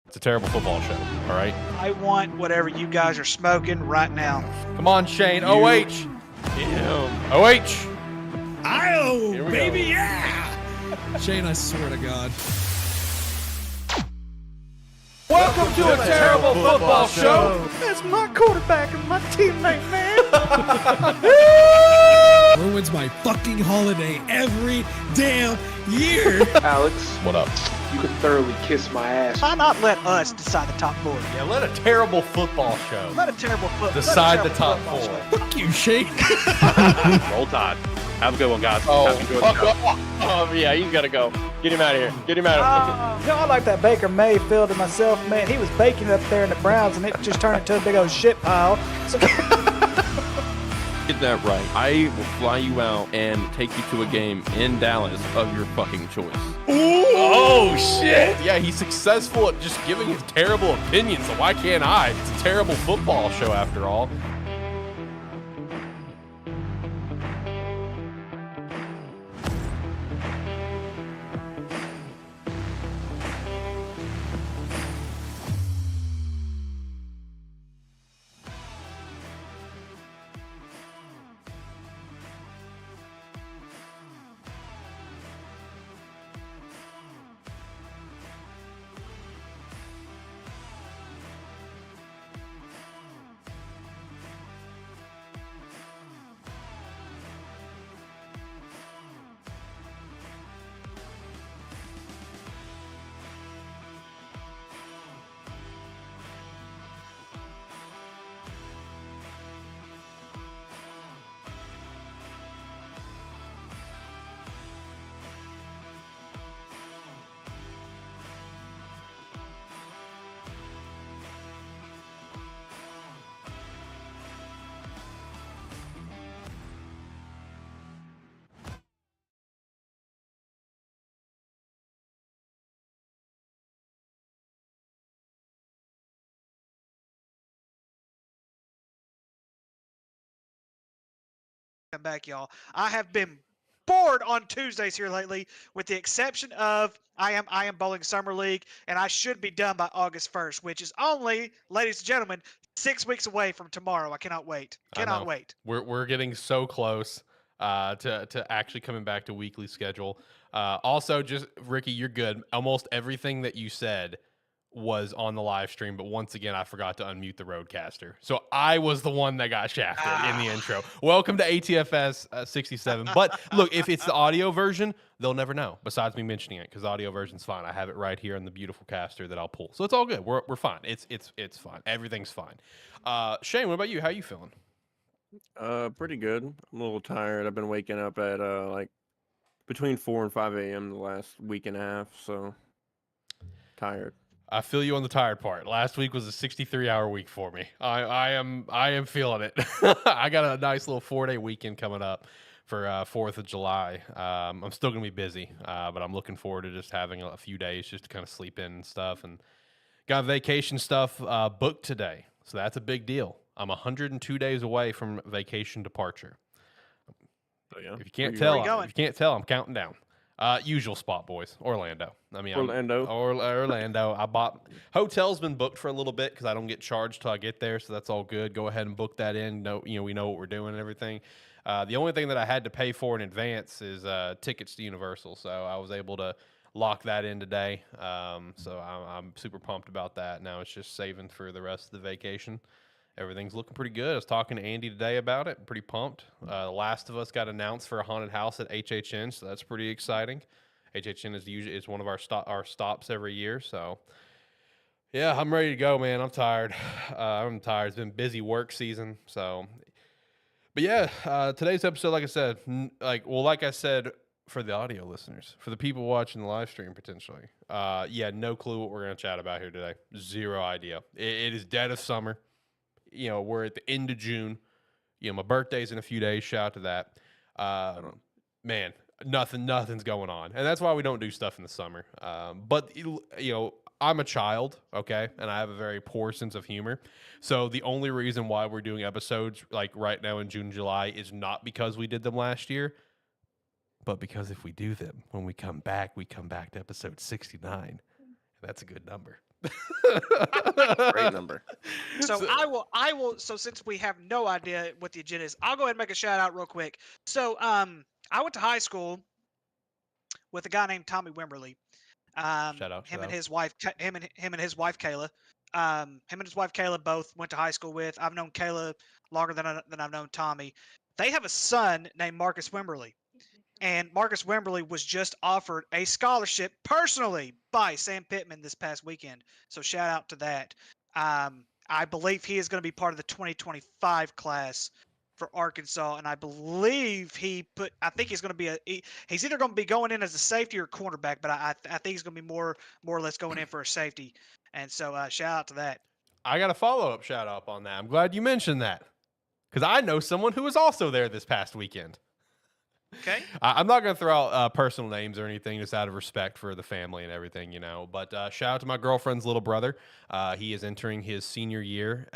It's a terrible football show, all right? I want whatever you guys are smoking right now. Come on, Shane. OH. OH. Io, baby, go. yeah! Shane, I swear to God. Welcome to a terrible football show. That's my quarterback and my teammate, man. Ruins my fucking holiday every damn year. Alex, What up? you could thoroughly kiss my ass. Why not let us decide the top four? Yeah, let a terrible football show Let a terrible decide the top football four. show. Fuck you, Shane. Roll Tide. Have a good one, guys. Oh, Have a good one. Yeah, he's got to go. Get him out of here. Get him out of here. I like that Baker Mayfield to myself, man. He was baking up there in the Browns, and it just turned into a big old shit pile. So Get that right. I will fly you out and take you to a game in Dallas of your fucking choice. Oh, shit. Yeah, he's successful at just giving his terrible opinions, so why can't I? It's a terrible football show after all. Come back, y'all. I have been bored on Tuesdays here lately, with the exception of I am bowling summer league, and I should be done by August 1st, which is only, ladies and gentlemen, 6 weeks away from tomorrow. I cannot wait. I know. Cannot wait. We're getting so close to actually coming back to weekly schedule. Also, just Ricky, you're good. Almost everything that you said was on the live stream, but once again, I forgot to unmute the roadcaster. So I was the one that got shafted in the intro. Welcome to ATFS 67. But look, if it's the audio version, they'll never know, besides me mentioning it, because audio version's fine. I have it right here on the beautiful caster that I'll pull. So it's all good. We're fine. It's fine. Everything's fine. Shane, what about you? How you feeling? Pretty good. I'm a little tired. I've been waking up at like between 4 and 5 a.m. the last week and a half, so tired. I feel you on the tired part. Last week was a 63-hour week for me. I am feeling it. I got a nice little 4-day weekend coming up for 4th of July. I'm still going to be busy, but I'm looking forward to just having a few days just to kind of sleep in and stuff. And got vacation stuff booked today, so that's a big deal. I'm 102 days away from vacation departure. Oh, yeah. If you can't tell, I'm counting down. Usual spot, boys. Orlando. Orlando. I bought hotel's been booked for a little bit because I don't get charged till I get there, so that's all good. Go ahead and book that in. We know what we're doing and everything. The only thing that I had to pay for in advance is tickets to Universal, so I was able to lock that in today. So I'm super pumped about that. Now it's just saving for the rest of the vacation. Everything's looking pretty good. I was talking to Andy today about it. I'm pretty pumped. The Last of Us got announced for a haunted house at HHN, so that's pretty exciting. HHN is one of our stops every year. So, yeah, I'm ready to go, man. I'm tired. It's been busy work season. So, but yeah, today's episode, like I said, for the audio listeners, for the people watching the live stream potentially, no clue what we're gonna chat about here today. Zero idea. It is dead of summer. We're at the end of June. My birthday's in a few days. Shout out to that. Man, nothing's going on. And that's why we don't do stuff in the summer. But I'm a child, okay? And I have a very poor sense of humor. So the only reason why we're doing episodes like right now in June, July is not because we did them last year, but because if we do them, when we come back to episode 69. And that's a good number. Great number. So I will. So since we have no idea what the agenda is, I'll go ahead and make a shout out real quick. So I went to high school with a guy named Tommy Wimberly. Shout out. Him and his wife Kayla. Him and his wife Kayla both went to high school with. I've known Kayla longer than I've known Tommy. They have a son named Marcus Wimberly. And Marcus Wimberly was just offered a scholarship personally by Sam Pittman this past weekend. So shout out to that. I believe he is going to be part of the 2025 class for Arkansas, and I believe I think he's going to be he's either going to be going in as a safety or cornerback, but I think he's going to be more or less going in for a safety. And so shout out to that. I got a follow-up shout out on that. I'm glad you mentioned that because I know someone who was also there this past weekend. Okay. I'm not going to throw out personal names or anything, just out of respect for the family and everything, you know. But shout out to my girlfriend's little brother. He is entering his senior year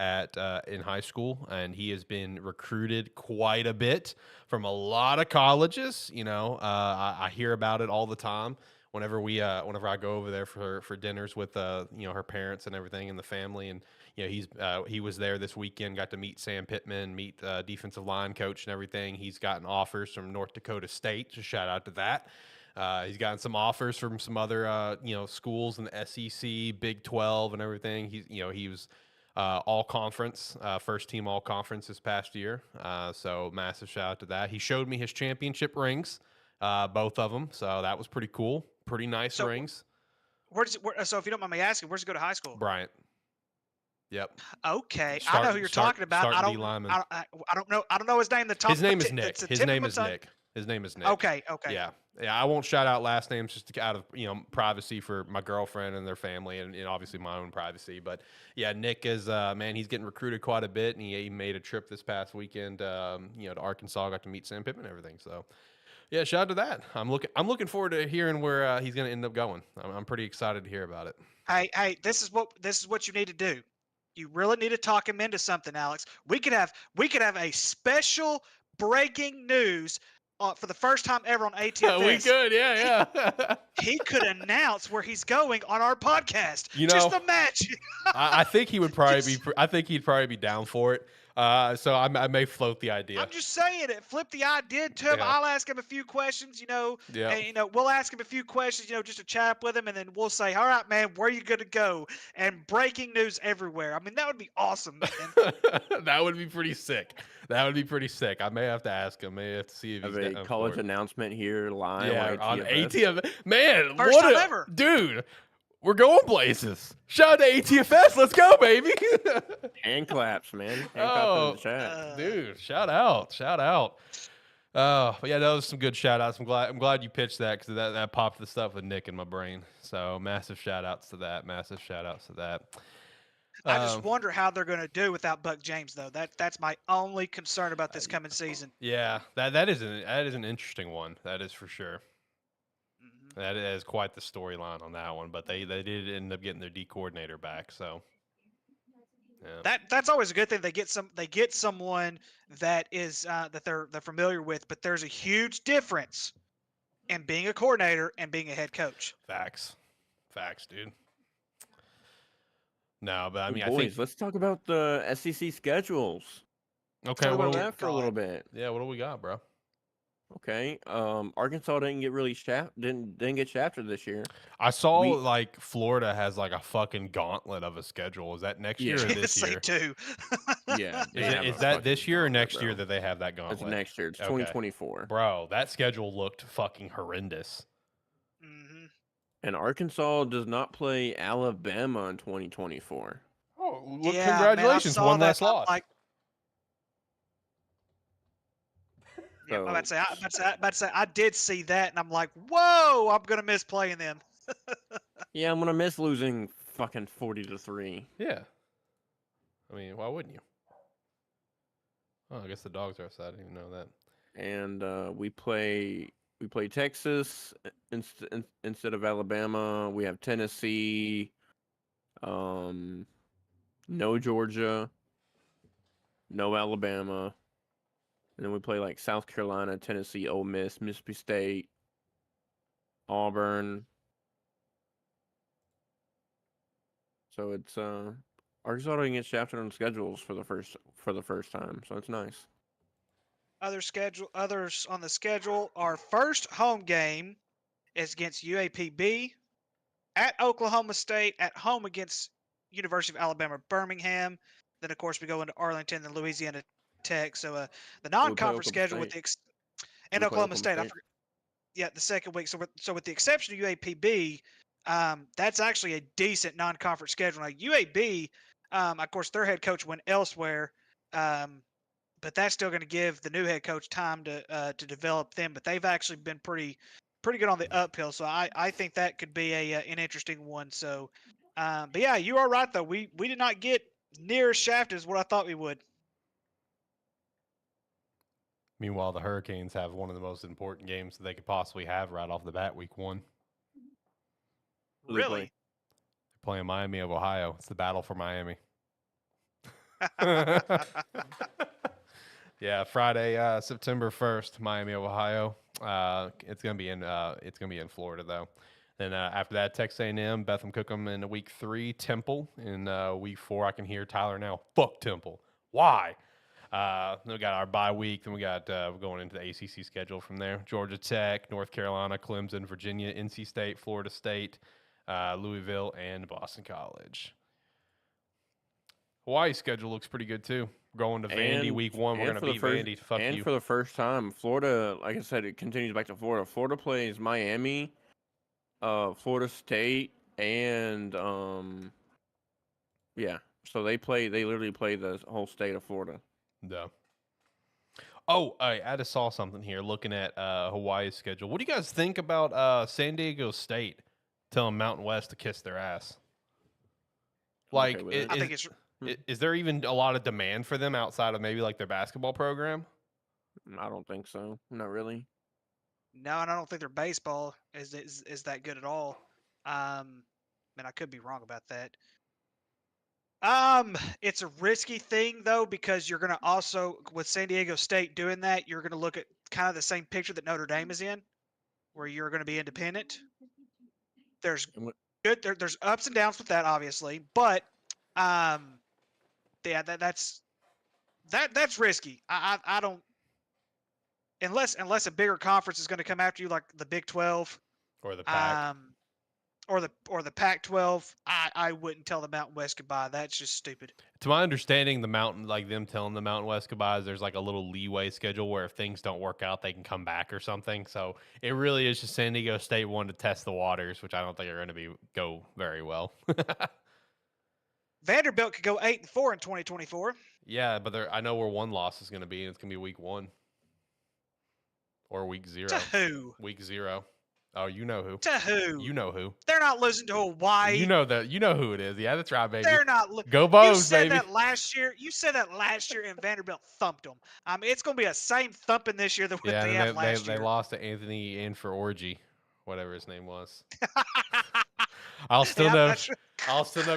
in high school, and he has been recruited quite a bit from a lot of colleges. You know, I hear about it all the time. Whenever I go over there for dinners with her parents and everything and the family, and he was there this weekend, got to meet Sam Pittman, meet defensive line coach and everything. He's gotten offers from North Dakota State. Just shout out to that. He's gotten some offers from some other schools in the SEC, Big 12, and everything. He was all conference, first team all conference this past year. So massive shout out to that. He showed me his championship rings, both of them. So that was pretty cool. Pretty nice rings. So if you don't mind me asking, where's he go to high school? Bryant. Yep. Okay, I know who you're talking about. I don't know his name. His name is Nick. His name is Nick. His name is Nick. Okay. Yeah. I won't shout out last names just out of privacy for my girlfriend and their family, and obviously my own privacy. But yeah, Nick is he's getting recruited quite a bit, and he made a trip this past weekend, to Arkansas. Got to meet Sam Pittman and everything. So yeah, shout out to that. I'm looking forward to hearing where he's going to end up going. I'm pretty excited to hear about it. Hey, this is what you need to do. You really need to talk him into something, Alex. We could have a special breaking news for the first time ever on ATFS. We could, yeah. He could announce where he's going on our podcast. Just imagine. I think he would probably be. I think he'd probably be down for it. So I may float the idea. I'm just saying it. Flip the idea to him. Yeah. I'll ask him a few questions, Yeah. And, we'll ask him a few questions, just to chat up with him, and then we'll say, all right, man, where are you going to go? And breaking news everywhere. I mean, that would be awesome, man. That would be pretty sick. I may have to ask him. May have to see if he's a college announcement here live. Yeah, on ATFS. Man, first time ever. Dude. We're going places. Shout out to ATFS. Let's go, baby. Hand claps, man. Hand claps in the chat. Dude, shout out. But yeah, that was some good shout outs. I'm glad you pitched that because that popped the stuff with Nick in my brain. So massive shout outs to that. I just wonder how they're going to do without Buck James, though. That's my only concern about this coming season. Yeah, that is an interesting one. That is for sure. That is quite the storyline on that one, but they did end up getting their D coordinator back. So yeah. That's always a good thing. They get someone that is that they're familiar with, but there's a huge difference in being a coordinator and being a head coach. Facts, dude. No, but I mean, boys, I think let's talk about the SEC schedules. Okay, what about that for a little bit? Yeah, what do we got, bro? Okay, Arkansas didn't get shafted this year. I saw like Florida has like a fucking gauntlet of a schedule. Is that next year or this year? They do. Yeah. Is that this year or next year that they have that gauntlet? It's next year. It's 2024. Bro, that schedule looked fucking horrendous. Mm-hmm. And Arkansas does not play Alabama in 2024. Oh, look, congratulations, one less loss. Yeah, I'm about to say, I did see that, and I'm like, whoa, I'm gonna miss playing them. Yeah, I'm gonna miss losing fucking 40-3. Yeah. I mean, why wouldn't you? Oh, I guess the dogs are outside. I didn't even know that. And we play Texas instead of Alabama. We have Tennessee. No Georgia. No Alabama. And then we play like South Carolina, Tennessee, Ole Miss, Mississippi State, Auburn. So it's Arkansas didn't get shafted on schedules for the first time, so it's nice. Others on the schedule. Our first home game is against UAPB, at Oklahoma State, at home against University of Alabama Birmingham. Then of course we go into Arlington and Louisiana Tech. So the non-conference schedule with the and Oklahoma State. Yeah, the second week. So with the exception of UAPB, that's actually a decent non-conference schedule. Now UAB, of course, their head coach went elsewhere, but that's still going to give the new head coach time to develop them. But they've actually been pretty good on the uphill. So I think that could be an interesting one. So, but yeah, you are right though. We did not get near as shafted as what I thought we would. Meanwhile, the Hurricanes have one of the most important games that they could possibly have right off the bat, week 1. Really? They're playing Miami of Ohio. It's the battle for Miami. Yeah, Friday, September 1st, Miami of Ohio. It's gonna be in Florida though. Then after that, Texas A&M, Bethlehem Cookham in week 3, Temple in week 4. I can hear Tyler now. Fuck Temple. Why? Then we got our bye week. Then we got we're going into the ACC schedule from there. Georgia Tech, North Carolina, Clemson, Virginia, NC State, Florida State, Louisville, and Boston College. Hawaii schedule looks pretty good too. We're going to Vandy week 1. We're going to beat Vandy. Fuck you. And for the first time, Florida, like I said, it continues back to Florida. Florida plays Miami, Florida State, and yeah. So they literally play the whole state of Florida. No. Oh, I just saw something here looking at Hawaii's schedule. What do you guys think about San Diego State telling Mountain West to kiss their ass? Like, I think it's. Is there even a lot of demand for them outside of maybe like their basketball program? I don't think so. Not really. No, and I don't think their baseball is that good at all. I could be wrong about that. It's a risky thing though, because you're gonna also, with San Diego State doing that, you're gonna look at kind of the same picture that Notre Dame is in, where you're gonna be independent. There's there's ups and downs with that, obviously, but yeah, that's risky. I don't, unless a bigger conference is going to come after you, like the Big 12 or the Pac. Or the Pac-12, I wouldn't tell the Mountain West goodbye. That's just stupid. To my understanding, them telling the Mountain West goodbye, there's like a little leeway schedule where if things don't work out, they can come back or something. So it really is just San Diego State wanting to test the waters, which I don't think are going to go very well. Vanderbilt could go 8-4 in 2024. Yeah, but I know where one loss is going to be, and it's going to be week 1 or week 0. To who? Week 0. Oh, you know who? To who? You know who? They're not losing to Hawaii. You know that. You know who it is. Yeah, that's right, baby. They're not. Go Bows, you said baby. That last year. You said that last year, and Vanderbilt thumped them. It's going to be a same thumping this year that they had last year. They lost to Anthony in for Orgy, whatever his name was. I'll still never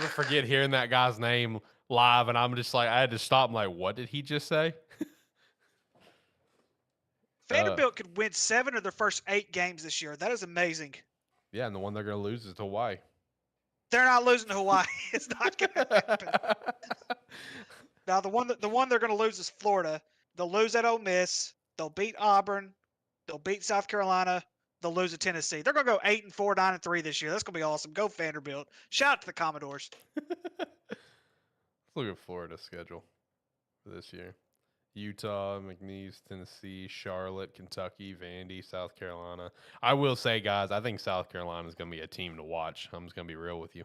forget hearing that guy's name live, and I'm just like, I had to stop. I'm like, what did he just say? Vanderbilt could win 7 of their first 8 games this year. That is amazing. Yeah, and the one they're going to lose is to Hawaii. They're not losing to Hawaii. It's not going to happen. Now, the one they're going to lose is Florida. They'll lose at Ole Miss. They'll beat Auburn. They'll beat South Carolina. They'll lose to Tennessee. They're going to go 8-4, 9-3 this year. That's going to be awesome. Go Vanderbilt. Shout out to the Commodores. Let's look at Florida's schedule for this year. Utah, McNeese, Tennessee, Charlotte, Kentucky, Vandy, South Carolina. I will say, guys, I think South Carolina is going to be a team to watch. I'm just going to be real with you.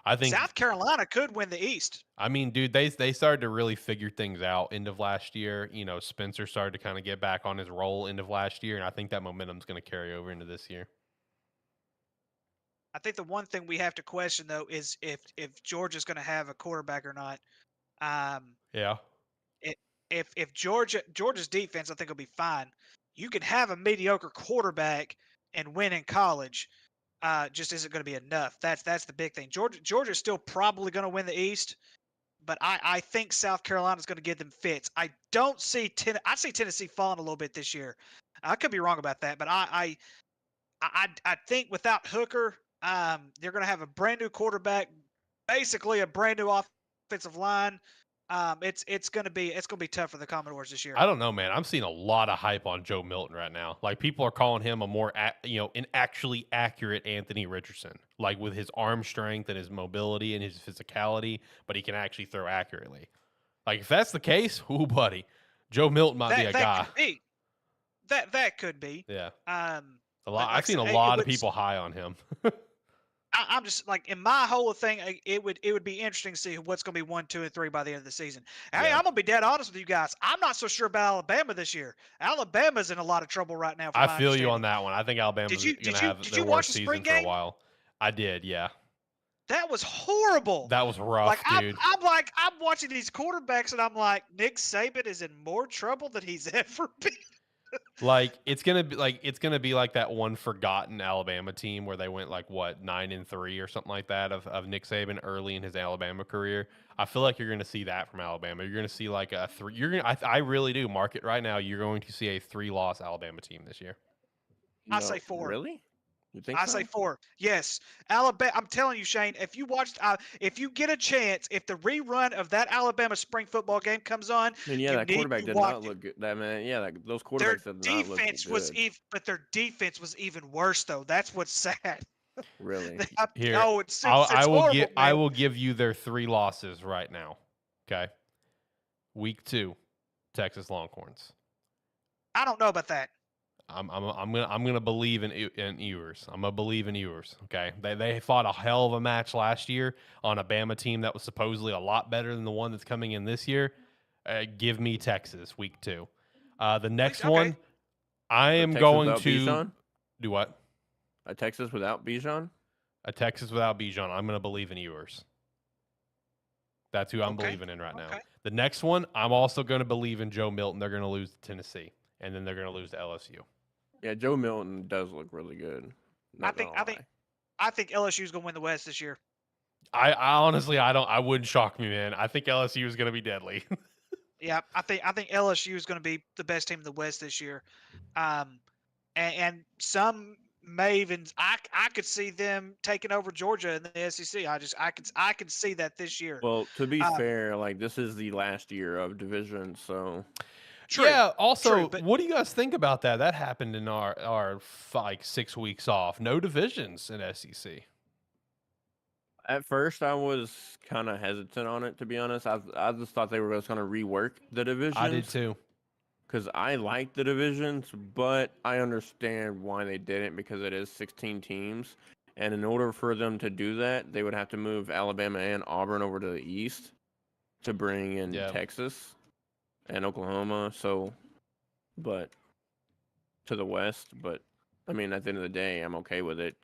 I think South Carolina could win the East. I mean, dude, they started to really figure things out end of last year. You know, Spencer started to kind of get back on his roll end of last year, and I think that momentum's going to carry over into this year. I think the one thing we have to question, though, is if Georgia's going to have a quarterback or not. Yeah. If Georgia's defense, I think, will be fine. You can have a mediocre quarterback and win in college. Just isn't going to be enough. That's the big thing. Georgia's still probably going to win the East, but I think South Carolina's going to give them fits. I see Tennessee falling a little bit this year. I could be wrong about that, but I think without Hooker, they're going to have a brand new quarterback, basically a brand new offensive line. It's gonna be tough for the Commodores this year. I don't know, man. I'm seeing a lot of hype on Joe Milton right now. Like people are calling him a more, an actually accurate Anthony Richardson, like with his arm strength and his mobility and his physicality, but he can actually throw accurately. Like if that's the case, ooh, buddy, Joe Milton might be a guy. Could be. That could be. Yeah. A lot. I've seen a lot of people high on him. I'm just like in my whole thing. It would be interesting to see what's going to be 1, 2, and 3 by the end of the season. Hey, Yeah. I'm gonna be dead honest with you guys. I'm not so sure about Alabama this year. Alabama's in a lot of trouble right now. I feel you on that one. I think Alabama's going to have their worst season for a while. I did, yeah. That was horrible. That was rough, dude. I'm watching these quarterbacks and I'm like, Nick Saban is in more trouble than he's ever been. Like it's gonna be like that one forgotten Alabama team where they went like 9-3 or something like that of Nick Saban early in his Alabama career. I feel like you're gonna see that from Alabama. You're gonna see like a 3. I really do mark it right now. You're going to see a 3-loss Alabama team this year. I say 4. Really? You think I so? say 4. Yes, Alabama. I'm telling you, Shane. If you watched, if you get a chance, if the rerun of that Alabama spring football game comes on, And yeah, that quarterback did not look good. That man, yeah, those quarterbacks did not look good. But their defense was even worse, though. That's what's sad. Really? Here, it's I will horrible, give man. I will give you their 3 losses right now. Okay, week 2, Texas Longhorns. I don't know about that. I'm gonna believe in Ewers. I'm gonna believe in Ewers. Okay, they fought a hell of a match last year on a Bama team that was supposedly a lot better than the one that's coming in this year. Give me Texas week 2. The next one, I am going to Bijan? Do what? A Texas without Bijan? A Texas without Bijan. I'm gonna believe in Ewers. That's who I'm believing in right now. The next one, I'm also gonna believe in Joe Milton. They're gonna lose to Tennessee, and then they're gonna lose to LSU. Yeah, Joe Milton does look really good. I think LSU's gonna win the West this year. I honestly I wouldn't shock me, man. I think LSU is gonna be deadly. Yeah, I think LSU is gonna be the best team in the West this year. And some may even I could see them taking over Georgia in the SEC. I could see that this year. Well, to be fair, like this is the last year of division, so True. Yeah. Also, True, what do you guys think about that? That happened in our like 6 weeks off. No divisions in SEC. at first I was kind of hesitant on it, to be honest. I just thought they were just going to rework the divisions. I did too. Because I like the divisions, but I understand why they didn't, because it is 16 teams. And in order for them to do that, they would have to move Alabama and Auburn over to the east to bring in Texas and Oklahoma. But to the west. But I mean, at the end of the day, I'm okay with it.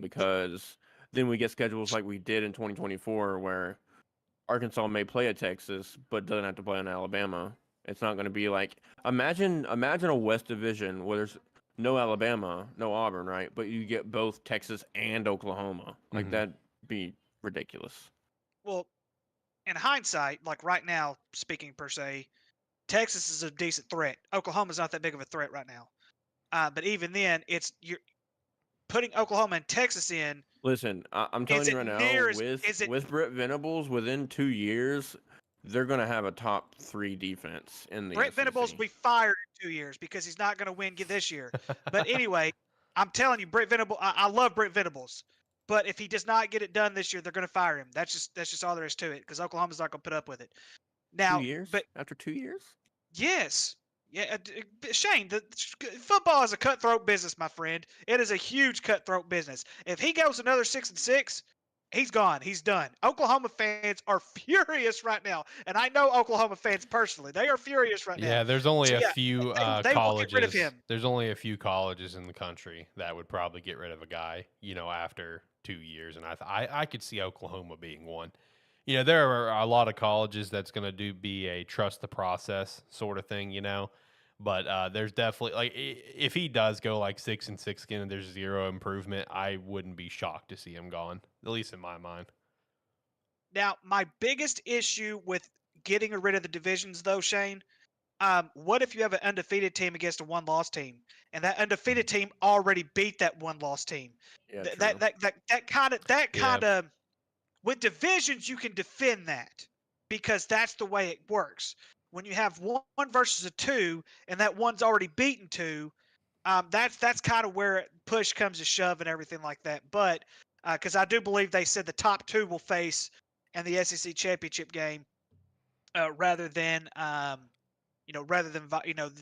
Because then we get schedules like we did in 2024, where Arkansas may play at Texas, but doesn't have to play in Alabama. It's not going to be like, imagine a West Division where there's no Alabama, no Auburn, right? But you get both Texas and Oklahoma. Like, that'd be ridiculous. Well, in hindsight, like right now, speaking per se, Texas is a decent threat. Oklahoma's not that big of a threat right now. But even then, you're putting Oklahoma and Texas in. Listen, I'm telling you right now, with Brett Venables, within 2 years, they're going to have a top 3 defense in the Brett SEC. Venables will be fired in 2 years because he's not going to win this year. But anyway, I'm telling you, Brett Venables. I love Brett Venables, but if he does not get it done this year, they're going to fire him. That's just all there is to it, because Oklahoma's not going to put up with it. Now, 2 years? but after 2 years? Yes. Yeah, Shane, football is a cutthroat business, my friend. It is a huge cutthroat business. If he goes another 6-6, he's gone. He's done. Oklahoma fans are furious right now, and I know Oklahoma fans personally. They are furious right now. Yeah, there's only a few they colleges. will get rid of him. There's only a few colleges in the country that would probably get rid of a guy, after 2 years, and I could see Oklahoma being one. There are a lot of colleges that's going to be a trust the process sort of thing, But there's definitely, like, if he does go like 6-6 again and there's zero improvement, I wouldn't be shocked to see him gone, at least in my mind. Now, my biggest issue with getting rid of the divisions, though, Shane, what if you have an undefeated team against a one-loss team, and that undefeated team already beat that one-loss team? Yeah, that kind of with divisions, you can defend that because that's the way it works. When you have one versus a 2, and that one's already beaten 2, that's kind of where push comes to shove and everything like that. But because I do believe they said the top 2 will face in the SEC championship game rather than the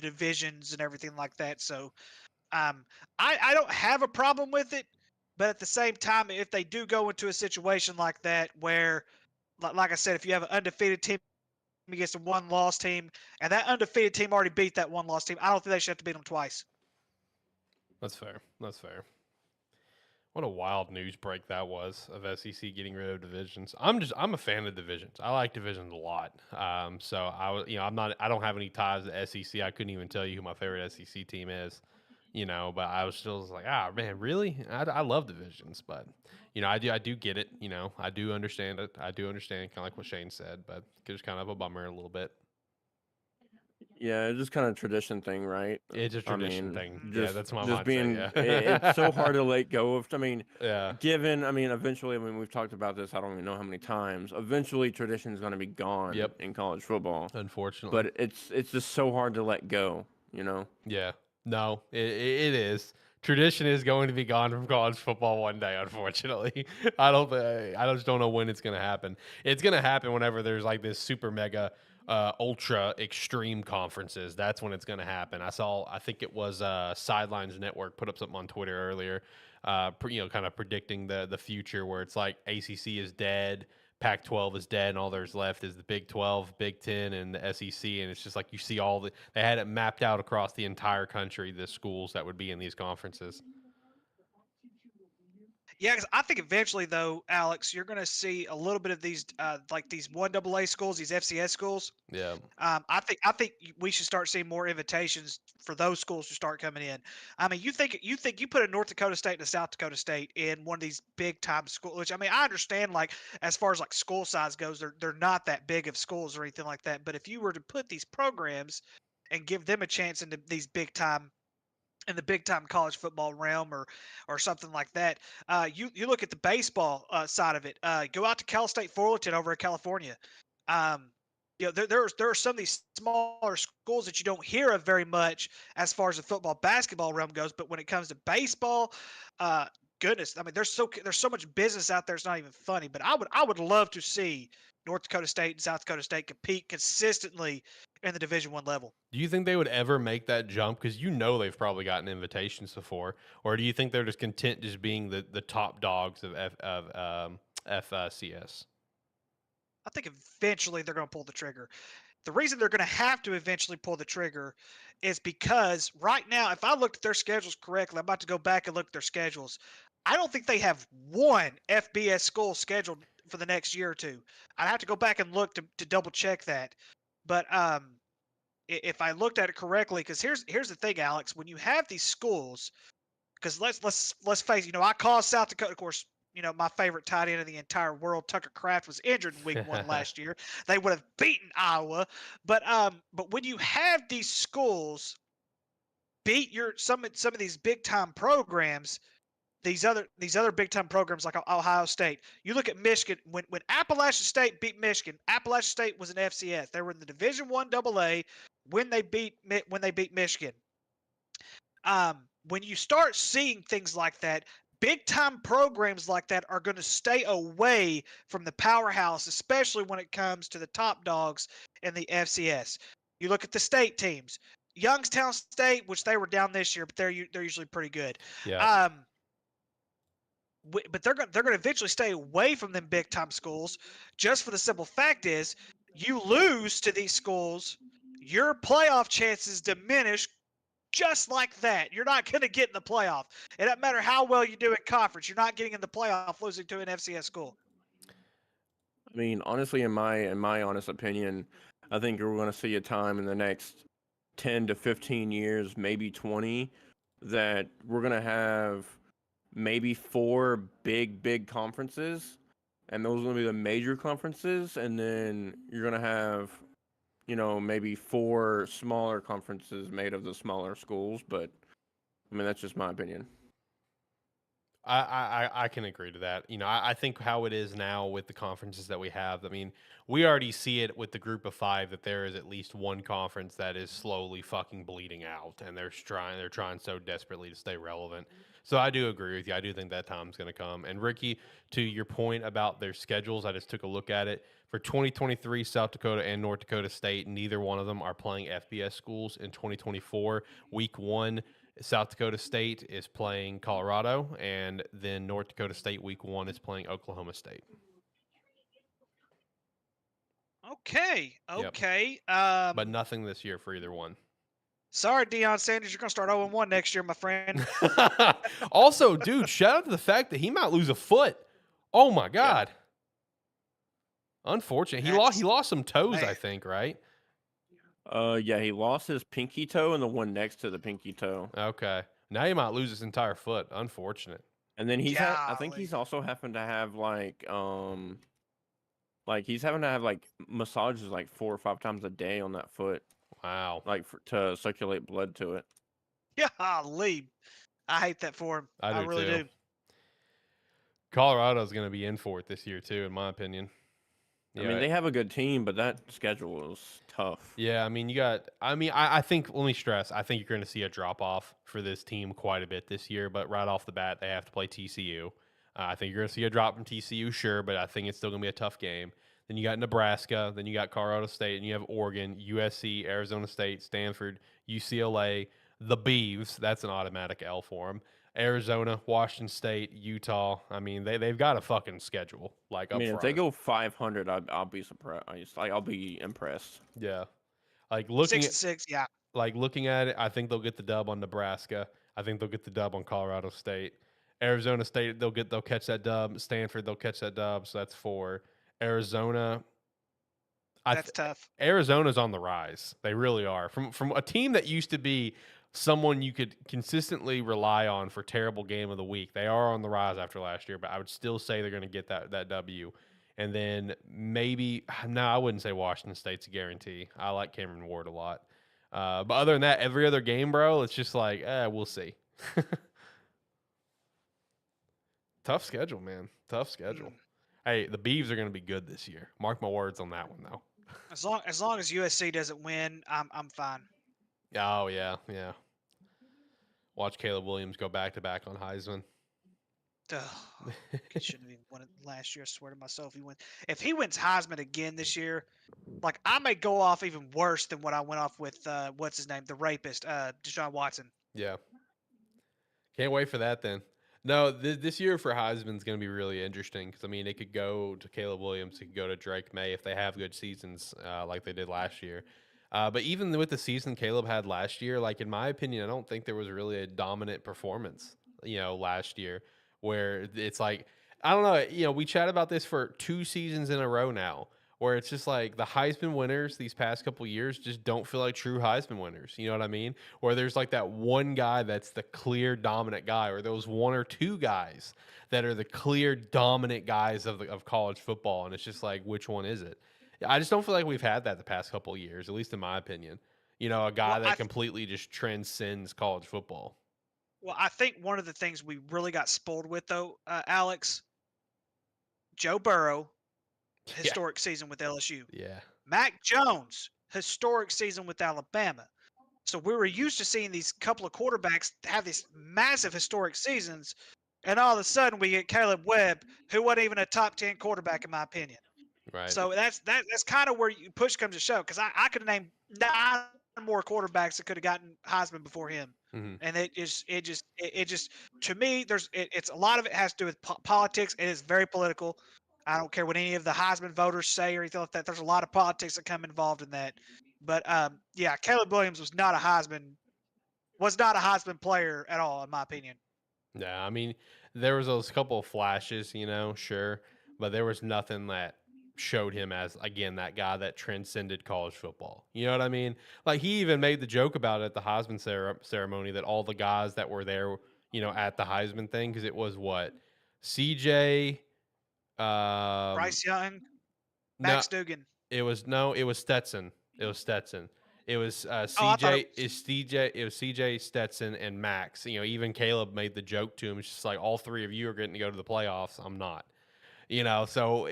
divisions and everything like that. So I don't have a problem with it, but at the same time, if they do go into a situation like that where, like I said, if you have an undefeated team against a one-loss team, and that undefeated team already beat that one-loss team, I don't think they should have to beat them twice. That's fair. That's fair. What a wild news break that was of SEC getting rid of divisions. I'm a fan of divisions. I like divisions a lot. So I don't have any ties to SEC. I couldn't even tell you who my favorite SEC team is, but I was still like, man, really? I love divisions, but I do get it. I do understand it. I do understand kind of like what Shane said, but it's just kind of a bummer a little bit. Yeah, it's just kind of a tradition thing, right? It's a tradition thing. Just, yeah, that's my just mindset. being. Yeah. It's so hard to let go of. Yeah. Eventually, we've talked about this. I don't even know how many times. Eventually, tradition is going to be gone. Yep. In college football, Unfortunately. but it's just so hard to let go. Yeah. No, it is. Tradition is going to be gone from college football one day, unfortunately. I just don't know when it's going to happen. It's going to happen whenever there's like this super mega ultra extreme conferences. That's when it's going to happen. I think it was Sidelines Network put up something on Twitter earlier, kind of predicting the future where it's like ACC is dead, Pac-12 is dead, and all there's left is the Big 12, Big 10, and the SEC. And it's just like you see they had it mapped out across the entire country, the schools that would be in these conferences. Yeah, because I think eventually, though, Alex, you're going to see a little bit of these, like these 1AA schools, these FCS schools. Yeah. I think we should start seeing more invitations for those schools to start coming in. I mean, you put a North Dakota State and a South Dakota State in one of these big time schools, which I mean, I understand like as far as like school size goes, they're not that big of schools or anything like that. But if you were to put these programs and give them a chance into these big time in the big time college football realm or something like that. You look at the baseball side of it. Go out to Cal State Fullerton over in California. There are some of these smaller schools that you don't hear of very much as far as the football basketball realm goes, but when it comes to baseball, goodness, I mean there's so much business out there. It's not even funny. But I would love to see North Dakota State and South Dakota State compete consistently in the Division I level. Do you think they would ever make that jump? Because they've probably gotten invitations before, or do you think they're just content just being the top dogs of FCS? I think eventually they're going to pull the trigger. The reason they're going to have to eventually pull the trigger is because right now, if I looked at their schedules correctly, I'm about to go back and look at their schedules. I don't think they have one FBS school scheduled for the next year or two. I'd have to go back and look to double check that. But if I looked at it correctly, because here's the thing, Alex, when you have these schools, because let's face it, I call South Dakota, of course, my favorite tight end in the entire world, Tucker Kraft, was injured in week 1 last year. They would have beaten Iowa, but when you have these schools beat some of these big time programs, these other big time programs like Ohio State. You look at Michigan. When Appalachian State beat Michigan, Appalachian State was an FCS. They were in the Division I AA when they beat Michigan. When you start seeing things like that, big time programs like that are going to stay away from the powerhouse, especially when it comes to the top dogs in the FCS. You look at the state teams. Youngstown State, which they were down this year, but they're usually pretty good. Yeah. But they're going to eventually stay away from them big time schools, just for the simple fact is you lose to these schools, your playoff chances diminish just like that. You're not going to get in the playoff. It doesn't matter how well you do in conference. You're not getting in the playoff losing to an FCS school. I mean, honestly, in my honest opinion, I think we're going to see a time in the next 10 to 15 years, maybe 20, that we're going to have maybe 4 big conferences, and those are going to be the major conferences, and then you're going to have, maybe 4 smaller conferences made of the smaller schools. But I mean, that's just my opinion. I can agree to that. I think how it is now with the conferences that we have. I mean, we already see it with the group of 5 that there is at least one conference that is slowly fucking bleeding out, and they're trying so desperately to stay relevant. So I do agree with you. I do think that time's going to come. And Ricky, to your point about their schedules, I just took a look at it. For 2023, South Dakota and North Dakota State, neither one of them are playing FBS schools. In 2024, week 1, South Dakota State is playing Colorado, and then North Dakota State week 1 is playing Oklahoma State. Okay. Yep. But nothing this year for either one. Sorry, Deion Sanders, you're gonna start 0-1 next year, my friend. Also, dude, shout out to the fact that he might lose a foot. Oh my God. Yeah. Unfortunate. He lost some toes, I think, right? Yeah, he lost his pinky toe and the one next to the pinky toe. Okay. Now he might lose his entire foot. Unfortunate. And then I think he's also having to have he's having to have massages 4 or 5 times a day on that foot. Wow. To circulate blood to it. Yeah, Lee. I hate that for him. I really do. Colorado's going to be in for it this year too, in my opinion. I mean, they have a good team, but that schedule is tough. Yeah, I mean, I think, let me stress, I think you're going to see a drop-off for this team quite a bit this year, but right off the bat, they have to play TCU. I think you're going to see a drop from TCU, sure, but I think it's still going to be a tough game. Then you got Nebraska, then you got Colorado State, and you have Oregon, USC, Arizona State, Stanford, UCLA, the Beavs. That's an automatic L for them. Arizona, Washington State, Utah. I mean, they've got a fucking schedule. If they go 500, I'll be surprised. I'll be impressed. Yeah, looking 6-6. Yeah. Looking at it, I think they'll get the dub on Nebraska. I think they'll get the dub on Colorado State. Arizona State, they'll catch that dub. Stanford, they'll catch that dub. So that's 4. Arizona. That's tough. Arizona's on the rise. They really are. From a team that used to be someone you could consistently rely on for terrible game of the week. They are on the rise after last year, but I would still say they're going to get that W. And then I wouldn't say Washington State's a guarantee. I like Cameron Ward a lot. But other than that, every other game, bro, it's just we'll see. Tough schedule, man. Tough schedule. Hey, the Beavs are going to be good this year. Mark my words on that one, though. As long as USC doesn't win, I'm fine. Oh yeah. Watch Caleb Williams go back-to-back on Heisman. He shouldn't have even won it last year. I swear to myself, if he wins Heisman again this year, I may go off even worse than what I went off with what's his name, the rapist, Deshaun Watson. Yeah. Can't wait for that then. No, this year for Heisman's going to be really interesting because, it could go to Caleb Williams, it could go to Drake May if they have good seasons like they did last year. But even with the season Caleb had last year, in my opinion, I don't think there was really a dominant performance, last year where it's I don't know, we chat about this for 2 seasons in a row now where it's just the Heisman winners these past couple years just don't feel like true Heisman winners. You know what I mean? Where there's that one guy that's the clear dominant guy, or those 1 or 2 guys that are the clear dominant guys of college football. And it's just which one is it? I just don't feel like we've had that the past couple of years, at least in my opinion. A guy that completely just transcends college football. Well, I think one of the things we really got spoiled with, though, Alex, Joe Burrow, historic season with LSU. Yeah. Mac Jones, historic season with Alabama. So we were used to seeing these couple of quarterbacks have these massive historic seasons, and all of a sudden we get Caleb Webb, who wasn't even a top 10 quarterback in my opinion. Right. So that's kind of where push comes to shove, because I could have named 9 more quarterbacks that could have gotten Heisman before him. Mm-hmm. And it just to me, it's a lot of it has to do with politics. It is very political. I don't care what any of the Heisman voters say or anything like that. There's a lot of politics that come involved in that. But Caleb Williams was not a Heisman player at all, in my opinion. Yeah, there was those couple of flashes, sure, but there was nothing that showed him as, again, that guy that transcended college football. You know what I mean? He even made the joke about it at the Heisman ceremony that all the guys that were there, at the Heisman thing, because it was what? CJ, Bryce Young, Max Dugan. It was Stetson. It was it was CJ, Stetson, and Max. You know, even Caleb made the joke to him. It's just like, all three of you are getting to go to the playoffs. I'm not. You know, so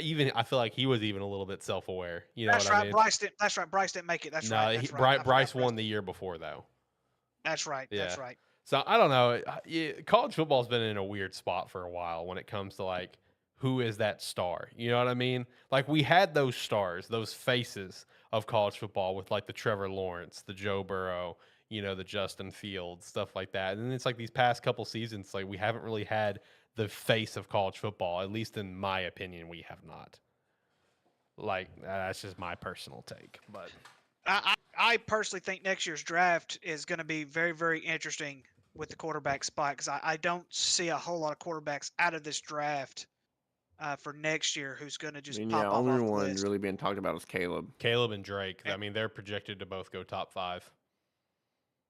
even I feel like he was even a little bit self-aware. You know That's what right. I mean? That's right. Bryce didn't make it. That's No, right. That's right. Bryce won the year before, though. That's right. Yeah. That's right. So I don't know. College football's been in a weird spot for a while when it comes to like who is that star. You know what I mean? Like we had those stars, those faces of college football with like the Trevor Lawrence, the Joe Burrow, you know, the Justin Fields, stuff like that. And then it's like these past couple seasons, like we haven't really had the face of college football. At least in my opinion, we have not. Like that's just my personal take, but. I personally think next year's draft is going to be very, very interesting with the quarterback spot because I don't see a whole lot of quarterbacks out of this draft for next year who's going to just pop off only the one list. really being talked about is Caleb. Caleb and Drake. I mean, they're projected to both go top 5.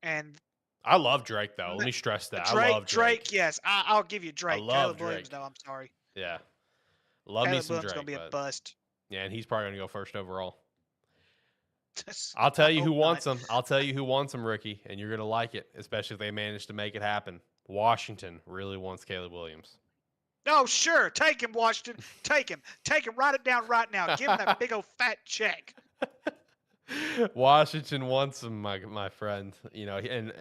And I love Drake, though. Let me stress that. Drake, I love Drake. Yes, I'll give you Drake. I love Caleb Drake. Williams, no, I'm sorry. Yeah. Love Caleb me some Williams Drake. going to be a bust. Yeah, and he's probably going to go first overall. I'll tell you who wants him. I'll tell you who wants him, Ricky, and you're going to like it, especially if they manage to make it happen. Washington really wants Caleb Williams. Oh, sure. Take him, Washington. Take him. Take him. Write it down right now. Give him that big old fat check. Washington wants him, my friend. You know, and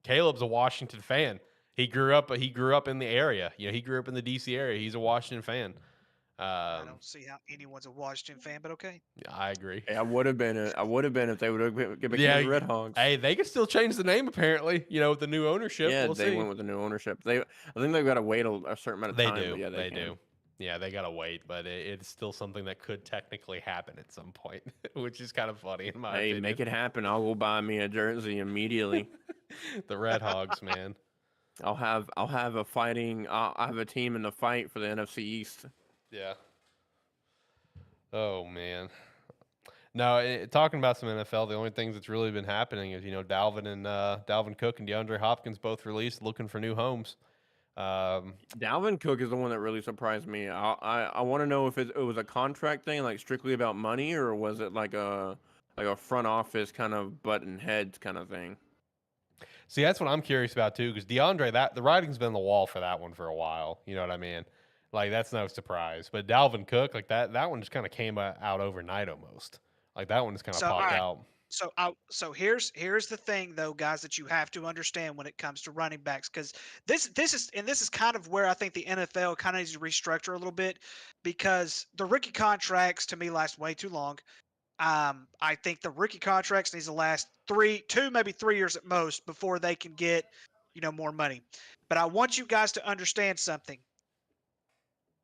Caleb's a Washington fan. He grew up in the area. You know, he grew up in the DC area. He's a Washington fan. I don't see how anyone's a Washington fan, but okay. I agree. Hey, I would have been if they would have become the Red Hogs. Hey, they could still change the name apparently. You know, with the new ownership. Yeah, we'll they see. went with the new ownership. I think they've got to wait a certain amount of time. They do. Yeah, they do. Yeah, they gotta wait, but it's still something that could technically happen at some point, which is kind of funny in my opinion. Hey, make it happen. I'll go buy me a jersey immediately. The Red Hogs, man. I'll have a team in the fight for the NFC East. Yeah. Oh man. No, talking about some NFL, the only things that's really been happening is, you know, Dalvin Cook and DeAndre Hopkins both released looking for new homes. Dalvin Cook is the one that really surprised me. I want to know if it was a contract thing, like strictly about money, or was it like a front office kind of button heads kind of thing? See, that's what I'm curious about too, because DeAndre, the writing's been on the wall for that one for a while. You know what I mean? Like that's no surprise. But Dalvin Cook, like that one just kind of came out overnight almost. Like that one just kind of popped out. So here's the thing though, guys, that you have to understand when it comes to running backs, because this is kind of where I think the NFL kind of needs to restructure a little bit, because the rookie contracts to me last way too long. I think the rookie contracts needs to last 2, maybe 3 years at most before they can get, you know, more money. But I want you guys to understand something.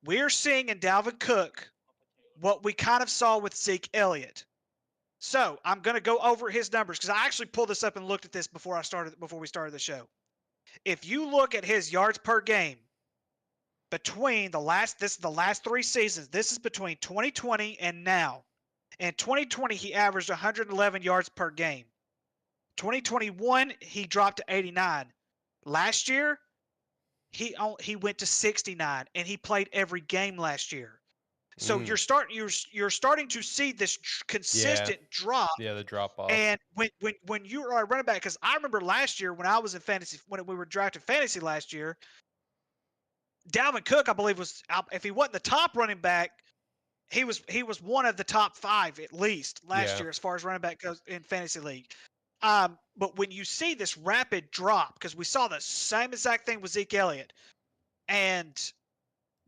We're seeing in Dalvin Cook what we kind of saw with Zeke Elliott. So I'm going to go over his numbers because I actually pulled this up and looked at this before we started the show. If you look at his yards per game between the last 3 seasons, this is between 2020 and now. In 2020, he averaged 111 yards per game. 2021, he dropped to 89. Last year, he went to 69, and he played every game last year. So you're starting to see this consistent drop. Yeah, the drop off. And when you are a running back, because I remember last year when I was in fantasy, when we were drafting fantasy last year, Dalvin Cook, I believe, was, if he wasn't the top running back, he was one of the top 5 at least last year as far as running back goes in fantasy league. But when you see this rapid drop, because we saw the same exact thing with Zeke Elliott, and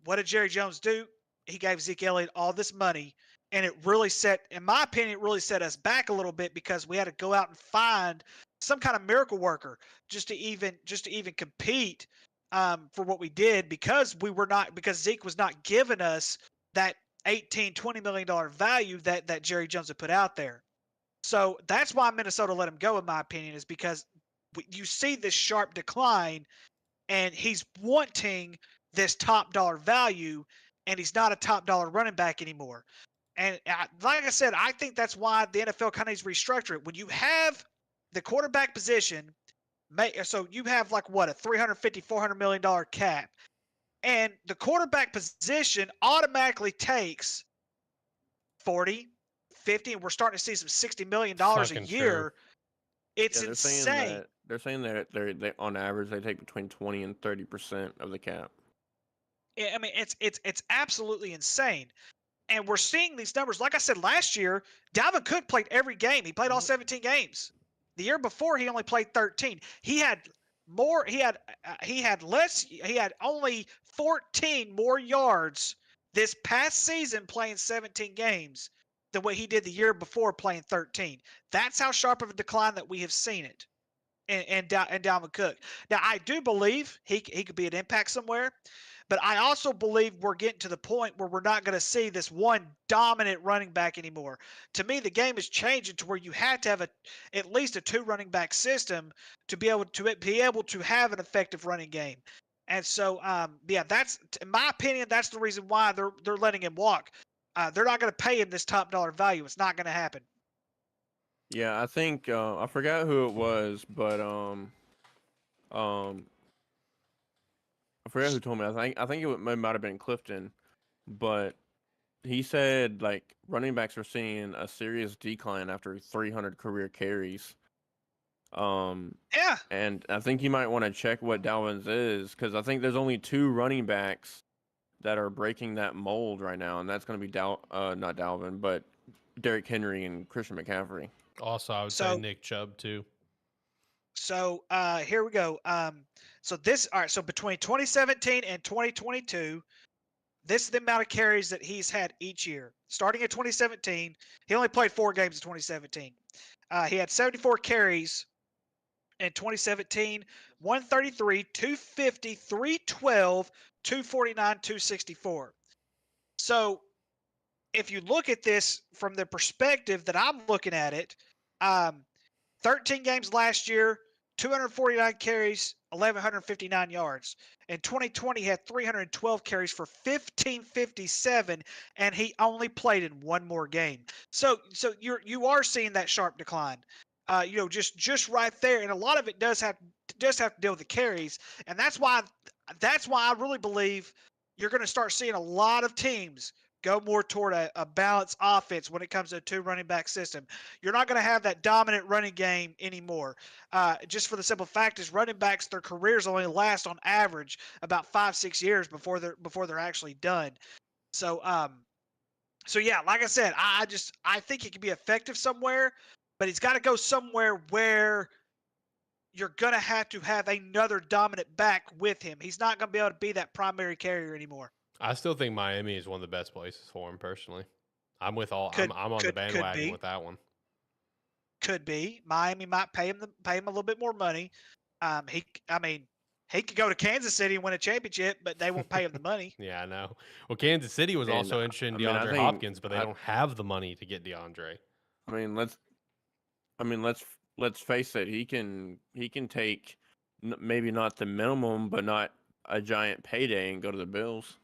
what did Jerry Jones do? He gave Zeke Elliott all this money, and it really in my opinion, it really set us back a little bit, because we had to go out and find some kind of miracle worker just to even compete for what we did, because Zeke was not giving us that $18-20 million value that Jerry Jones had put out there. So that's why Minnesota let him go, in my opinion, is because you see this sharp decline, and he's wanting this top dollar value, and he's not a top dollar running back anymore. And like I said, I think that's why the NFL kind of needs to restructure it. When you have the quarterback position, so you have like what, a $350-400 million cap, and the quarterback position automatically takes 40, 50, and we're starting to see some $60 million a Fucking year. It's Yeah, insane. they're saying that they on average they take between 20 and 30% of the cap. I mean, it's absolutely insane. And we're seeing these numbers. Like I said, last year, Dalvin Cook played every game. He played all 17 games. The year before, he only played 13. He had more. He had less. He had only 14 more yards this past season playing 17 games than what he did the year before playing 13. That's how sharp of a decline that we have seen it. And Dalvin Cook. Now, I do believe he could be an impact somewhere, but I also believe we're getting to the point where we're not going to see this one dominant running back anymore. To me, the game is changing to where you had to have at least a 2 running back system to be able to have an effective running game. And so, yeah, that's, in my opinion, that's the reason why they're letting him walk. They're not going to pay him this top dollar value. It's not going to happen. Yeah, I think I forgot who it was, but I forgot who told me. I think it might have been Clifton, but he said like running backs are seeing a serious decline after 300 career carries. Yeah. And I think you might want to check what Dalvin's is, because I think there's only 2 running backs that are breaking that mold right now, and that's going to be not Dalvin, but Derrick Henry and Christian McCaffrey. Also, I would say Nick Chubb too. So here we go. So between 2017 and 2022, this is the amount of carries that he's had each year. Starting in 2017, he only played 4 games in 2017. He had 74 carries in 2017, 133, 250, 312, 249, 264. So if you look at this from the perspective that I'm looking at it, 13 games last year, 249 carries, 1,159 yards. In 2020, he had 312 carries for 1,557, and he only played in 1 more game. So you are seeing that sharp decline. Just right there, and a lot of it does have to deal with the carries, and that's why I really believe you're going to start seeing a lot of teams go more toward a balanced offense when it comes to a 2 running back system. You're not going to have that dominant running game anymore. Just for the simple fact is running backs, their careers only last on average about 5-6 years before they're actually done. So yeah, like I said, I think he can be effective somewhere, but he's got to go somewhere where you're going to have another dominant back with him. He's not going to be able to be that primary carrier anymore. I still think Miami is one of the best places for him personally. I'm with all. I'm on the bandwagon with that one. Could be. Miami might pay him a little bit more money. He could go to Kansas City and win a championship, but they won't pay him the money. Yeah, I know. Well, Kansas City was also interested in DeAndre Hopkins, but they don't have the money to get DeAndre. Let's face it. He can take maybe not the minimum, but not a giant payday and go to the Bills.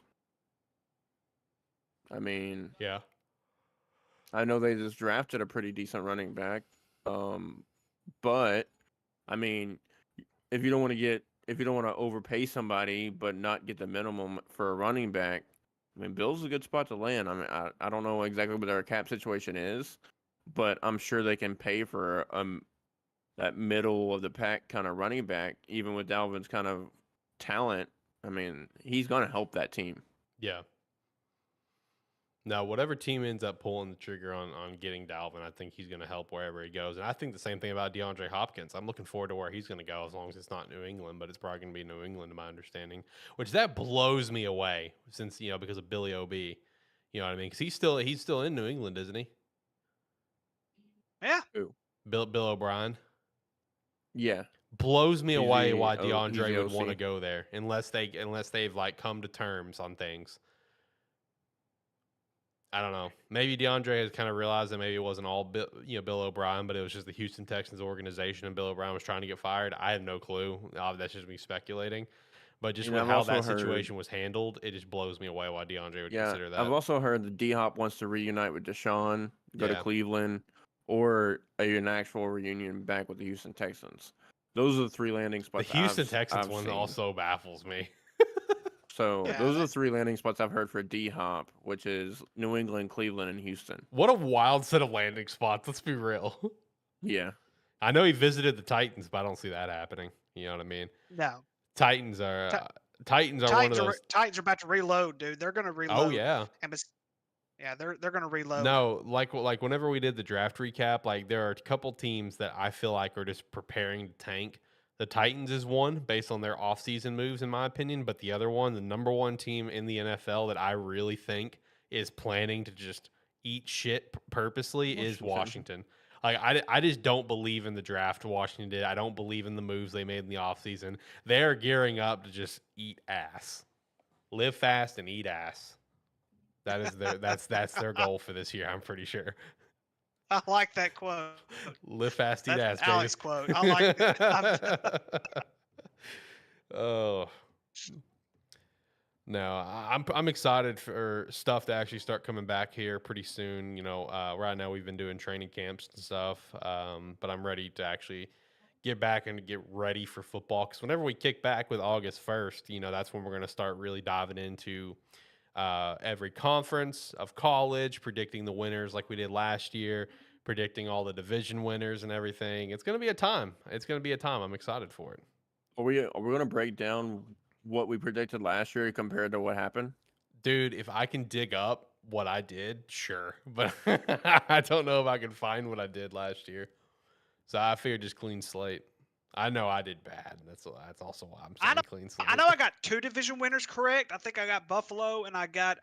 I mean, yeah. I know they just drafted a pretty decent running back, but I mean, if you don't want to overpay somebody but not get the minimum for a running back, I mean, Bills is a good spot to land. I mean, I don't know exactly what their cap situation is, but I'm sure they can pay for that middle of the pack kind of running back, even with Dalvin's kind of talent. I mean, he's going to help that team. Yeah. Now, whatever team ends up pulling the trigger on getting Dalvin, I think he's going to help wherever he goes. And I think the same thing about DeAndre Hopkins. I'm looking forward to where he's going to go, as long as it's not New England, but it's probably going to be New England, to my understanding. Which that blows me away, since because of Billy O.B. You know what I mean? Because he's still in New England, isn't he? Yeah. Who? Bill O'Brien. Yeah. Blows me away why DeAndre would want to go there, unless they've like come to terms on things. I don't know. Maybe DeAndre has kind of realized that maybe it wasn't all Bill O'Brien, but it was just the Houston Texans organization, and Bill O'Brien was trying to get fired. I have no clue. That's just me speculating. But just with how that situation was handled, it just blows me away why DeAndre would consider that. I've also heard that D-Hop wants to reunite with Deshaun, go to Cleveland, or an actual reunion back with the Houston Texans. Those are the 3 landing spots. The Houston Texans one also baffles me. So Yeah, those are the 3 landing spots I've heard for D-Hop, which is New England, Cleveland, and Houston. What a wild set of landing spots. Let's be real. Yeah. I know he visited the Titans, but I don't see that happening. You know what I mean? no. Titans are Ti- Titans are one of those. Titans are about to reload, dude. They're gonna reload. Oh yeah. Yeah, they're gonna reload. No, like whenever we did the draft recap, like there are a couple teams that I feel like are just preparing to tank. The Titans is one based on their offseason moves, in my opinion. But the other one, the number one team in the NFL that I really think is planning to just eat shit purposely is Washington. Like I just don't believe in the draft Washington did. I don't believe in the moves they made in the offseason. They're gearing up to just eat ass. Live fast and eat ass. That is that's their goal for this year, I'm pretty sure. I like that quote. Live fast, eat ass, That's baby. Alex quote. I like it. Oh. No, I'm excited for stuff to actually start coming back here pretty soon. You know, right now we've been doing training camps and stuff, but I'm ready to actually get back and get ready for football. Because whenever we kick back with August 1st, you know, that's when we're going to start really diving into every conference of college, predicting the winners like we did last year, predicting all the division winners and everything. It's going to be a time. It's going to be a time. I'm excited for it. Are we going to break down what we predicted last year compared to what happened? Dude, if I can dig up what I did, sure. But I don't know if I can find what I did last year. So I figured just clean slate. I know I did bad. That's also why I'm saying clean slate. I know I got 2 division winners correct. I think I got Buffalo and I got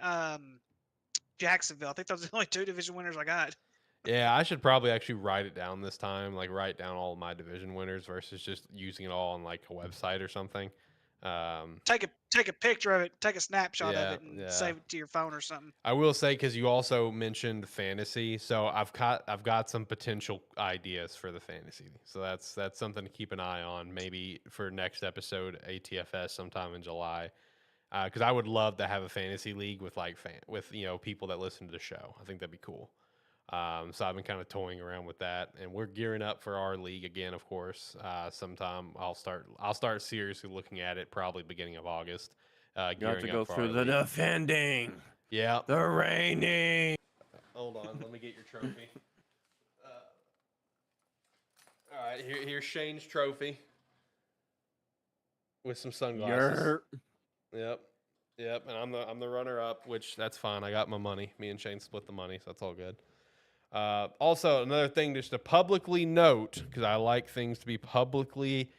Jacksonville. I think those are the only 2 division winners I got. Yeah, I should probably actually write it down this time. Like write down all of my division winners versus just using it all on like a website or something. Take a picture of it, take a snapshot of it, and save it to your phone or something. I will say, because you also mentioned fantasy, so I've got some potential ideas for the fantasy. So that's something to keep an eye on. Maybe for next episode, ATFS sometime in July, because I would love to have a fantasy league with with people that listen to the show. I think that'd be cool. So I've been kind of toying around with that, and we're gearing up for our league again. Of course, sometime I'll start seriously looking at it probably beginning of August. You have to go through the defending. Yeah. The reigning. Hold on, let me get your trophy. All right, here's Shane's trophy with some sunglasses. Yep, and I'm the runner up, which that's fine. I got my money. Me and Shane split the money, so that's all good. Also, another thing just to publicly note, because I like things to be publicly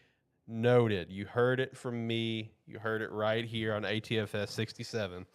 noted. You heard it from me. You heard it right here on ATFS 67.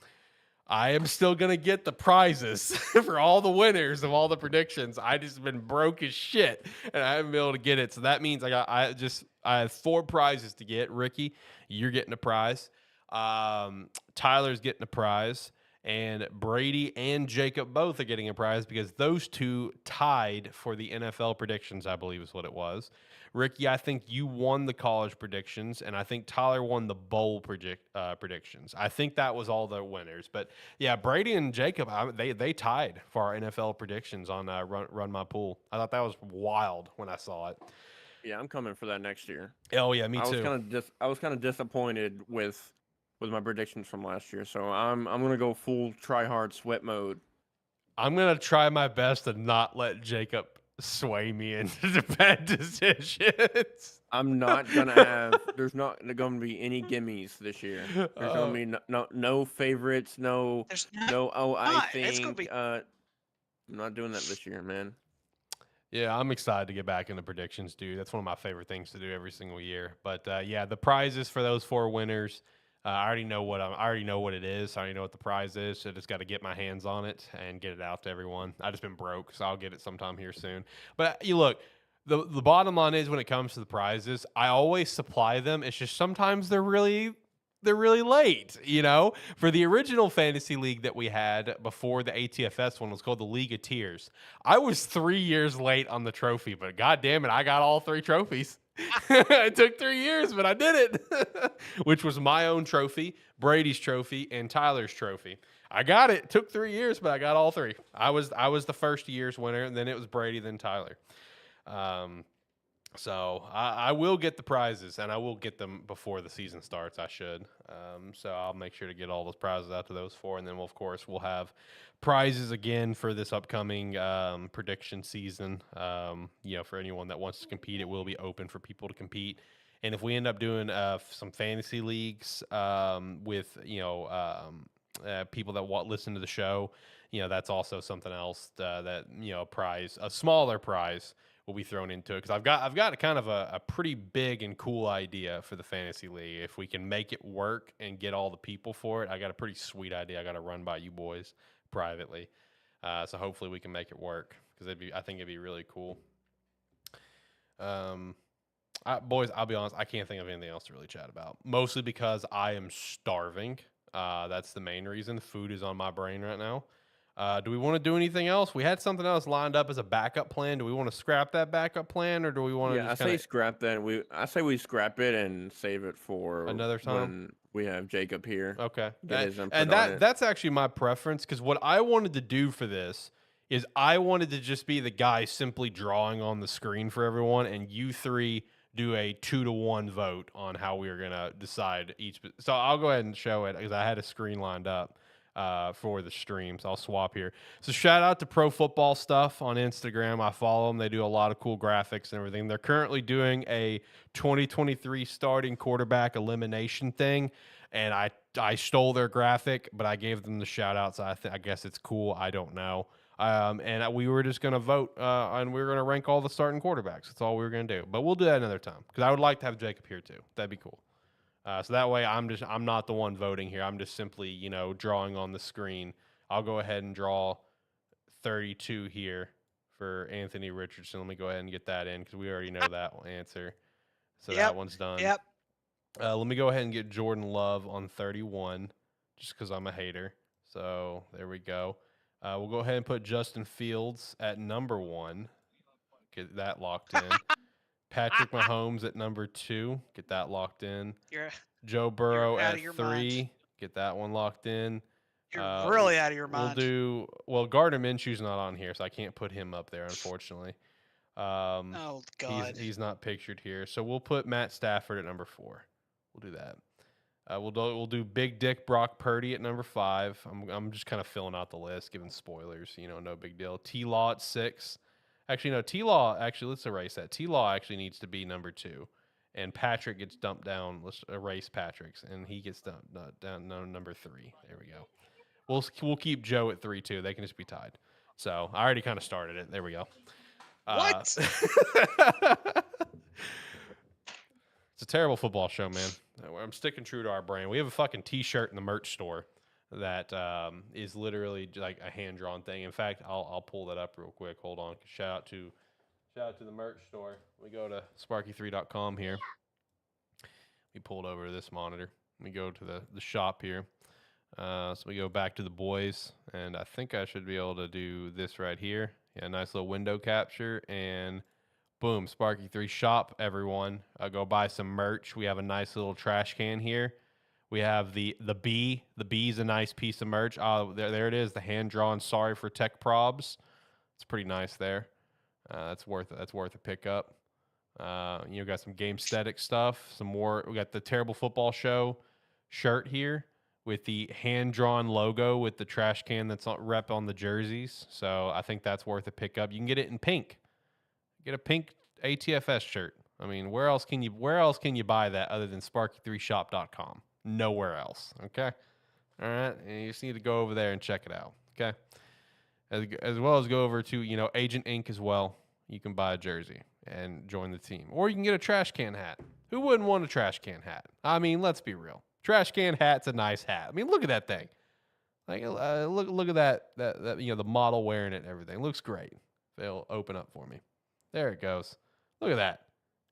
I am still going to get the prizes for all the winners of all the predictions. I just been broke as shit, and I haven't been able to get it. So that means I have 4 prizes to get. Ricky, you're getting a prize. Tyler's getting a prize. And Brady and Jacob both are getting a prize because those 2 tied for the NFL predictions, I believe is what it was. Ricky, I think you won the college predictions, and I think Tyler won the bowl predictions. I think that was all the winners. But, yeah, Brady and Jacob, they tied for our NFL predictions on Run My Pool. I thought that was wild when I saw it. Yeah, I'm coming for that next year. Oh, yeah, me too. I was kind of disappointed with my predictions from last year, so I'm gonna go full try hard sweat mode. I'm gonna try my best to not let Jacob sway me into the bad decisions. I'm not gonna have. There's not gonna be any gimmies this year. There's gonna be no favorites. No. I think. I'm not doing that this year, man. Yeah, I'm excited to get back into predictions, dude. That's one of my favorite things to do every single year. But yeah, the prizes for those 4 winners. I already know what it is. I already know what the prize is. So I just got to get my hands on it and get it out to everyone. I just been broke, so I'll get it sometime here soon. But you look, the bottom line is when it comes to the prizes, I always supply them. It's just sometimes they're really late. You know, for the original fantasy league that we had before the ATFS one was called the League of Tears. I was 3 years late on the trophy, but god damn it, I got all 3 trophies. It took 3 years, but I did it, which was my own trophy, Brady's trophy, and Tyler's trophy. I got it. It took 3 years, but I got all 3. I was the first year's winner, and then it was Brady, then Tyler. So I will get the prizes, and I will get them before the season starts. I should. So I'll make sure to get all those prizes out to those four, and then of course we'll have prizes again for this upcoming prediction season. For anyone that wants to compete, it will be open for people to compete. And if we end up doing some fantasy leagues with people that listen to the show, that's also something else that a smaller prize will be thrown into it, because I've got a kind of a pretty big and cool idea for the fantasy league. If we can make it work and get all the people for it, I got a pretty sweet idea I got to run by you boys privately. So hopefully we can make it work, because I think it'd be really cool. Boys, I'll be honest, I can't think of anything else to really chat about. Mostly because I am starving. That's the main reason. Food is on my brain right now. Do we want to do anything else? We had something else lined up as a backup plan. Do we want to scrap that backup plan, or do we want to? Yeah, I say scrap that. I say we scrap it and save it for another time when we have Jacob here. Okay, and that's actually my preference, because what I wanted to do for this is I wanted to just be the guy simply drawing on the screen for everyone, and you three do a 2-to-1 vote on how we are gonna decide each. So I'll go ahead and show it, because I had a screen lined up for the stream. So I'll swap here. So shout out to Pro Football Stuff on Instagram. I follow them. They do a lot of cool graphics and everything. They're currently doing a 2023 starting quarterback elimination thing, and I stole their graphic, but I gave them the shout out. So I guess it's cool. I don't know. And we were just going to vote, and we were going to rank all the starting quarterbacks. That's all we were going to do. But we'll do that another time, because I would like to have Jacob here too. That'd be cool. So that way I'm not the one voting here. I'm just simply, drawing on the screen. I'll go ahead and draw 32 here for Anthony Richardson. Let me go ahead and get that in, because we already know that answer. So that one's done. Yep. Let me go ahead and get Jordan Love on 31, just because I'm a hater. So there we go. We'll go ahead and put Justin Fields at number 1. Get that locked in. Patrick Mahomes at number 2. Get that locked in. Joe Burrow at 3. Mind. Get that one locked in. You're really out of your mind. Gardner Minshew's not on here, so I can't put him up there, unfortunately. Oh, God. He's not pictured here. So we'll put Matt Stafford at number 4. We'll do that. We'll do Big Dick Brock Purdy at number 5. I'm just kind of filling out the list, giving spoilers. No big deal. T-Law at 6. Actually, no, T-Law, let's erase that. T-Law actually needs to be number 2. And Patrick gets dumped down. Let's erase Patrick's, and he gets dumped down number 3. There we go. We'll keep Joe at 3, too. They can just be tied. So I already kind of started it. There we go. What? It's a terrible football show, man. I'm sticking true to our brand. We have a fucking T-shirt in the merch store that is literally like a hand-drawn thing. In fact, I'll pull that up real quick. Hold on. Shout out to the merch store. We go to sparky3.com here. We pulled over to this monitor. We go to the shop here. So we go back to the boys, and I think I should be able to do this right here. Yeah, nice little window capture, and boom, Sparky 3 shop, everyone. Go buy some merch. We have a nice little trash can here. We have the bee. The bee's a nice piece of merch. There it is, the hand-drawn Sorry for Tech Probs. It's pretty nice there. That's worth a pickup. Got some Gamesthetic stuff. Some more. We got the Terrible Football Show shirt here with the hand-drawn logo with the trash can that's rep on the jerseys. So I think that's worth a pickup. You can get it in pink. Get a pink ATFS shirt. I mean, where else can you buy that other than sparky3shop.com? Nowhere else. Okay. All right. And you just need to go over there and check it out. Okay. As well as go over to, Agent Inc. as well. You can buy a jersey and join the team. Or you can get a trash can hat. Who wouldn't want a trash can hat? I mean, let's be real. Trash can hat's a nice hat. I mean, look at that thing. Like, look at that the model wearing it and everything. Looks great. They'll open up for me. There it goes. Look at that.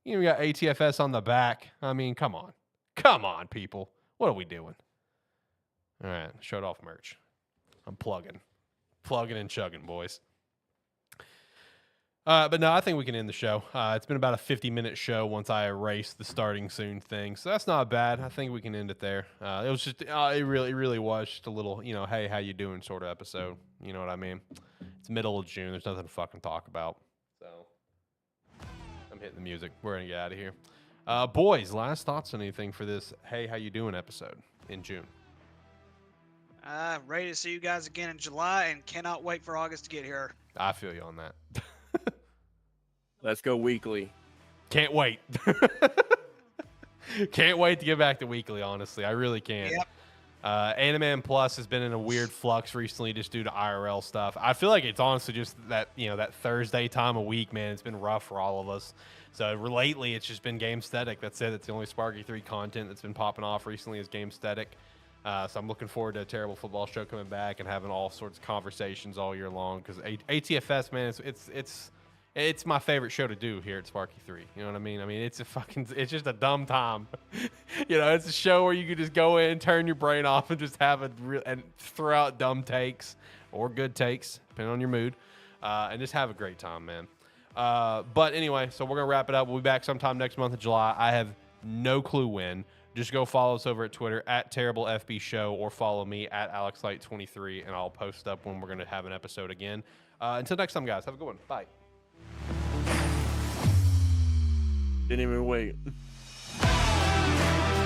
We got ATFS on the back. I mean, come on. Come on, people. What are we doing? All right, showed off merch. I'm plugging and chugging, boys. But no, I think we can end the show. It's been about a 50-minute show once I erase the starting soon thing, so that's not bad. I think we can end it there. It was just, it really was just a little, hey, how you doing sort of episode. You know what I mean? It's middle of June. There's nothing to fucking talk about. So, I'm hitting the music. We're gonna get out of here. Boys, last thoughts on anything for this Hey How You Doing episode in June? Ready to see you guys again in July and cannot wait for August to get here. I feel you on that. Let's go weekly. Can't wait. Can't wait to get back to weekly, honestly. I really can't. Yep. AniMan Plus has been in a weird flux recently just due to IRL stuff. I feel like it's honestly just that, that Thursday time of week, man. It's been rough for all of us. So lately, it's just been Gamesthetic. That's it. It's the only Sparky 3 content that's been popping off recently is Gamesthetic. So I'm looking forward to a terrible football show coming back and having all sorts of conversations all year long because ATFS, man, it's my favorite show to do here at Sparky 3. You know what I mean? I mean, it's just a dumb time. It's a show where you can just go in, turn your brain off, and just have and throw out dumb takes or good takes, depending on your mood, and just have a great time, man. But anyway, so we're going to wrap it up. We'll be back sometime next month of July. I have no clue when. Just go follow us over at Twitter at TerribleFB Show or follow me at AlexLight23, and I'll post up when we're going to have an episode again. Until next time, guys, have a good one. Bye. Didn't even wait.